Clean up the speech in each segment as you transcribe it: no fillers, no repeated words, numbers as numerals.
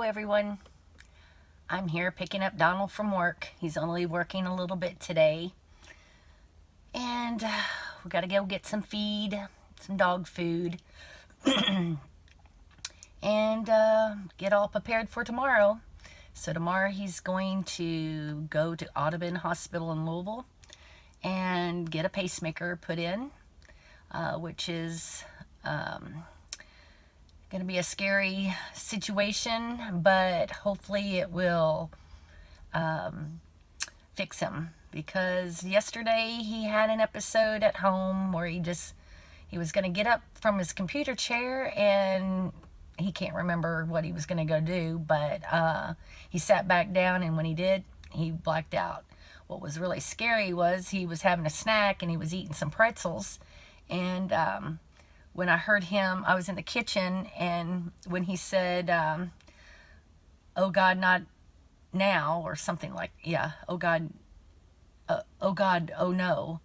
everyone. I'm here picking up Donald from work. He's only working a little bit today. And we got to go get some feed, some dog food, and get all prepared for tomorrow. So tomorrow he's going to go to Audubon Hospital in Louisville and get a pacemaker put in, which is going to be a scary situation, but hopefully it will fix him, because yesterday he had an episode at home where he was going to get up from his computer chair and he can't remember what he was going to go do, but he sat back down, and when he did, he blacked out. What was really scary was he was having a snack and he was eating some pretzels, and when I heard him, I was in the kitchen, and when he said, oh God, not now, or something like, yeah, oh God, oh no.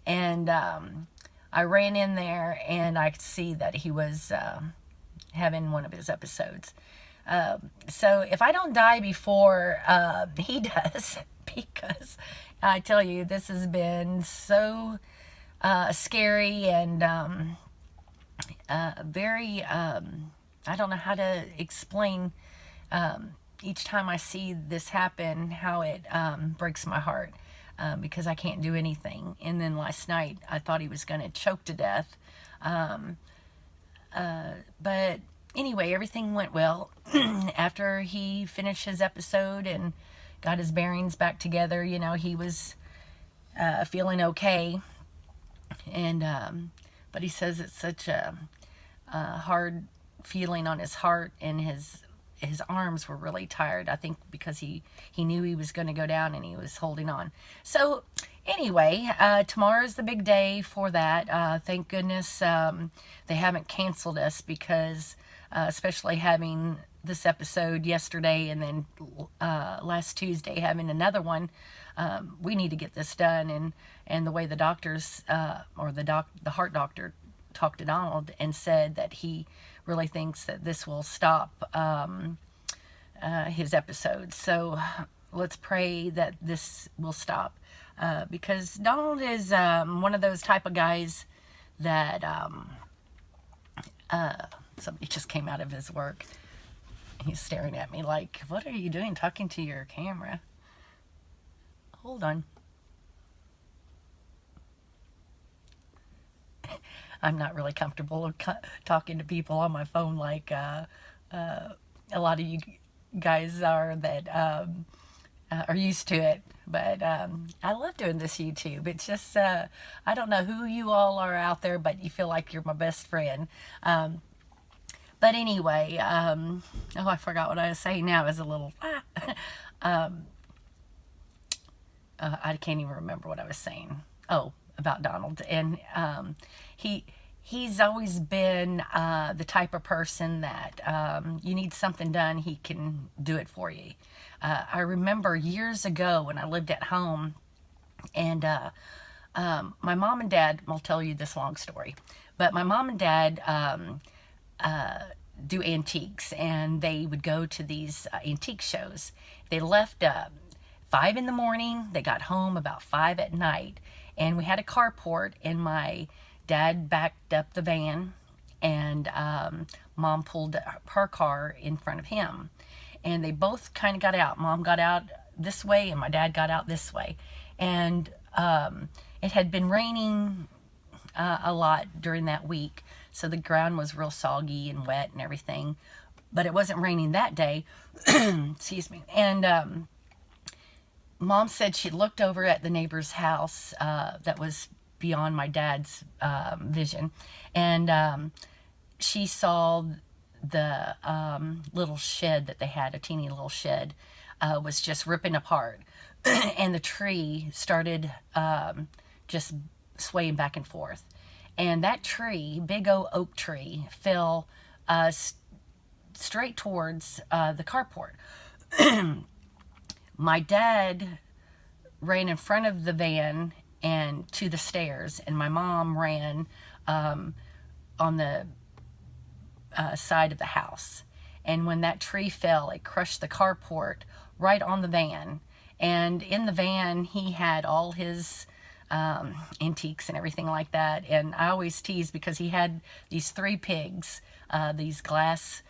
And I ran in there, and I could see that he was having one of his episodes. So if I don't die before he does, because I tell you, this has been so scary and very, I don't know how to explain each time I see this happen, how it breaks my heart, because I can't do anything. And then last night I thought he was going to choke to death. But anyway, everything went well. After he finished his episode and got his bearings back together, you know, he was feeling okay. And but he says it's such a hard feeling on his heart, and his arms were really tired. I think because he knew he was going to go down, and he was holding on. So anyway, tomorrow's the big day for that. Thank goodness they haven't canceled us, because especially having this episode yesterday and then last Tuesday having another one, we need to get this done. And the way the doctors or the heart doctor talked to Donald and said that he really thinks that this will stop his episode. So let's pray that this will stop, because Donald is one of those type of guys that somebody just came out of his work. He's staring at me like, what are you doing talking to your camera? Hold on. I'm not really comfortable talking to people on my phone like a lot of you guys are that are used to it. But I love doing this YouTube. It's just, I don't know who you all are out there, but you feel like you're my best friend. But anyway, oh, I forgot what I was saying now. As a little, I can't even remember what I was saying. Oh, about Donald. And he's always been the type of person that you need something done, he can do it for you. I remember years ago when I lived at home, and my mom and dad, I'll tell you this long story, but my mom and dad do antiques, and they would go to these antique shows. They left 5 in the morning. They got home about 5 at night, and we had a carport, and my dad backed up the van, and Mom pulled her car in front of him, and they both kind of got out. Mom got out this way, and my dad got out this way, and it had been raining a lot during that week, so the ground was real soggy and wet and everything, but it wasn't raining that day. Excuse me. And Mom said she looked over at the neighbor's house that was beyond my dad's vision, and she saw the little shed that they had, a teeny little shed, was just ripping apart, and the tree started just swaying back and forth, and that tree, big old oak tree, fell straight towards the carport. My dad ran in front of the van and to the stairs, and my mom ran on the side of the house. And when that tree fell, it crushed the carport right on the van. And in the van, he had all his antiques and everything like that. And I always tease because he had these 3 pigs, these glass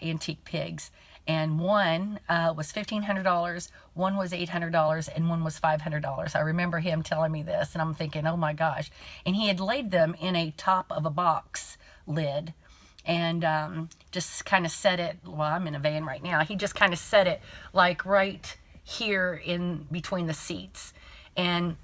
antique pigs. And one was $1,500, one was $800, and one was $500. I remember him telling me this, and I'm thinking, oh my gosh. And he had laid them in a top of a box lid, and just kind of set it, well, I'm in a van right now. He just kind of set it like right here in between the seats. And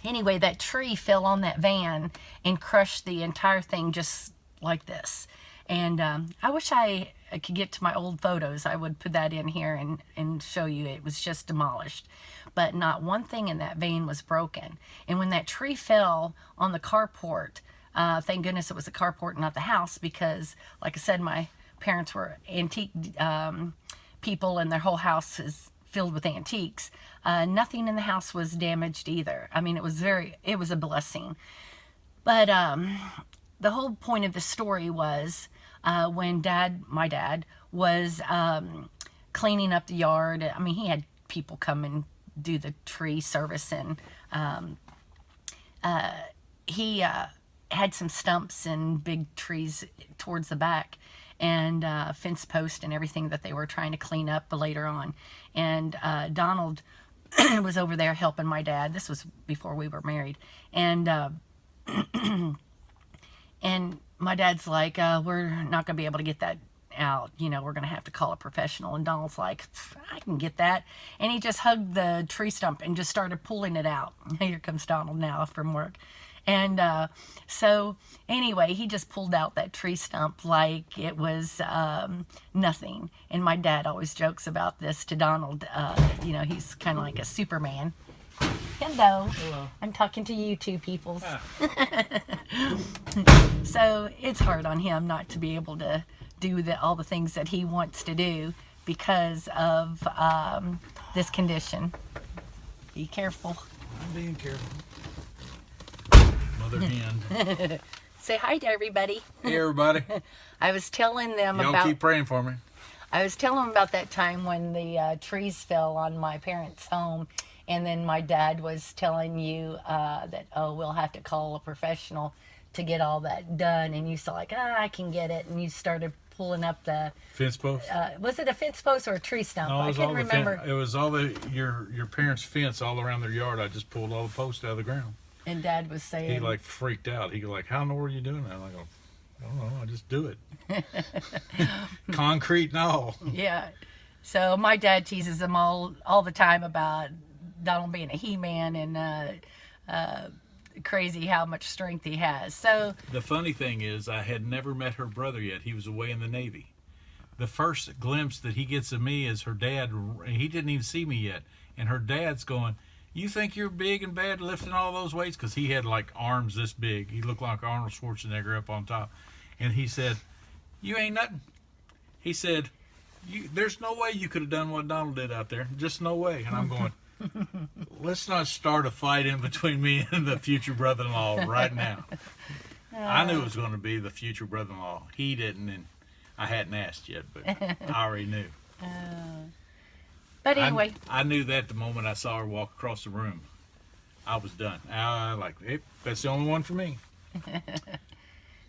anyway, that tree fell on that van and crushed the entire thing just like this. And I wish I could get to my old photos. I would put that in here and show you. It was just demolished. But not one thing in that van was broken. And when that tree fell on the carport, thank goodness it was the carport, not the house, because, like I said, my parents were antique people, and their whole house is filled with antiques. Nothing in the house was damaged either. I mean, it was a blessing. But the whole point of the story was when my dad was cleaning up the yard. I mean, he had people come and do the tree service, and he had some stumps and big trees towards the back, and fence post and everything that they were trying to clean up later on. And Donald was over there helping my dad. This was before we were married. And and my dad's like, we're not going to be able to get that out. You know, we're going to have to call a professional. And Donald's like, I can get that. And he just hugged the tree stump and just started pulling it out. Here comes Donald now from work. And so anyway, he just pulled out that tree stump like it was nothing. And my dad always jokes about this to Donald. You know, he's kind of like a Superman. Hello. Hello. I'm talking to you two peoples. Ah. So it's hard on him not to be able to do all the things that he wants to do because of this condition. Be careful. I'm being careful. Mother hen. Say hi to everybody. Hey, everybody. I was telling them Y'all about. keep praying for me. I was telling them about that time when the trees fell on my parents' home, and then my dad was telling you that, oh, we'll have to call a professional to get all that done, and you saw like, I can get it, and you started pulling up the Fence post? was it a fence post or a tree stump? No, I couldn't remember. It was all your parents' fence all around their yard. I just pulled all the posts out of the ground. And Dad was saying, He like freaked out. He like, how in the world are you doing that? I go, I don't know. I just do it. Concrete and all. Yeah. So my dad teases him all the time about Donald being a He-Man and crazy how much strength he has. So The funny thing is, I had never met her brother yet. He was away in the Navy. The first glimpse that he gets of me is her dad. He didn't even see me yet. And her dad's going, you think you're big and bad lifting all those weights? Because he had like arms this big. He looked like Arnold Schwarzenegger up on top. And he said, you ain't nothing. He said, there's no way you could have done what Donald did out there. Just no way. And I'm going, let's not start a fight in between me and the future brother-in-law right now. I knew it was going to be the future brother-in-law. He didn't, and I hadn't asked yet, but I already knew. but anyway, I knew that the moment I saw her walk across the room. I was done. I hey, that's the only one for me.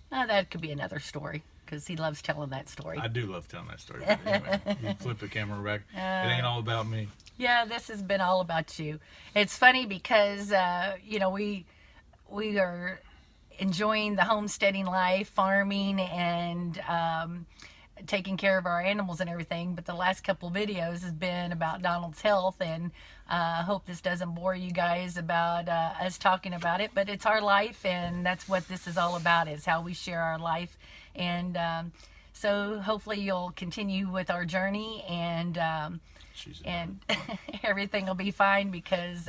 that could be another story because he loves telling that story. I do love telling that story. But anyway, you flip the camera back. It ain't all about me. Yeah, this has been all about you. It's funny because you know, we are enjoying the homesteading life, farming, and taking care of our animals and everything. But the last couple videos has been about Donald's health, and I hope this doesn't bore you guys about us talking about it. But it's our life, and that's what this is all about, is how we share our life. And so hopefully you'll continue with our journey, and everything will be fine because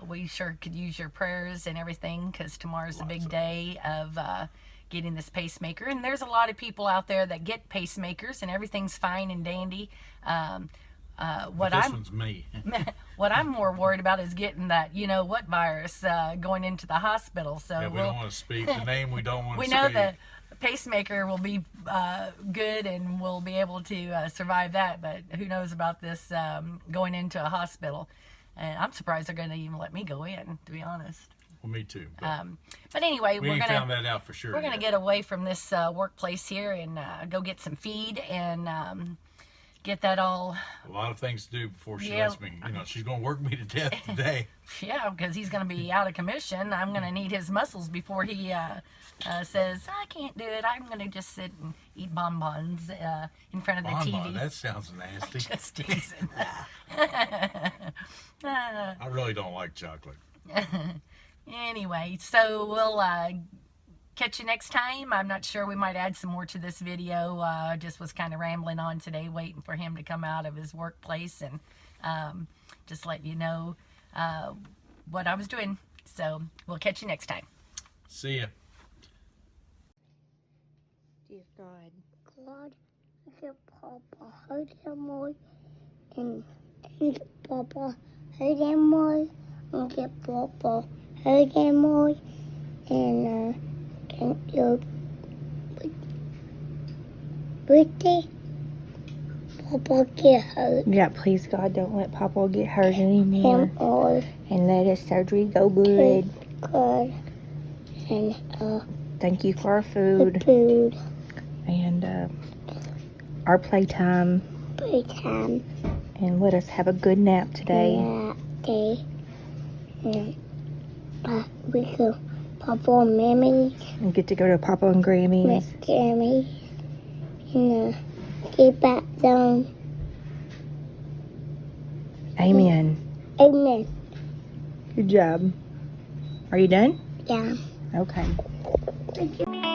we sure could use your prayers and everything, because tomorrow's a big day of getting this pacemaker. And there's a lot of people out there that get pacemakers and everything's fine and dandy. What I'm more worried about is getting that, you know what, virus going into the hospital. So yeah, we don't want to speak the name. We don't want to we speak. know the pacemaker will be good and we'll be able to survive that. But who knows about this going into a hospital. And I'm surprised they're going to even let me go in, to be honest. Well, me too. But anyway, we ain't found that out for sure. We're going to get away from this workplace here and go get some feed and get that all. A lot of things to do before she lets me. You know, she's going to work me to death today. Yeah, because he's going to be out of commission. I'm going to need his muscles before he says, I can't do it. I'm going to just sit and eat bonbons in front of the TV. That sounds nasty. Just teasing. I really don't like chocolate. Anyway, so we'll catch you next time. I'm not sure. We might add some more to this video. Just was kind of rambling on today, waiting for him to come out of his workplace and just let you know what I was doing. So we'll catch you next time. See ya. Dear God. God, dear Papa, hold him more. And Papa, hold him more. And get Papa, hold him more. And can you birthday? Papa get hurt. Yeah, please God, don't let Poppaw get hurt anymore. Him or And let his surgery go good. good. And Thank you for our the food food, and our playtime. playtime, And let us have a good nap today. that day. And we go Papa and Mammy. And get to go to Poppaw and Grammy's. Miss Jeremy, and get back down. Amen. Amen. Good job. Are you done? Yeah. Okay. Thank you.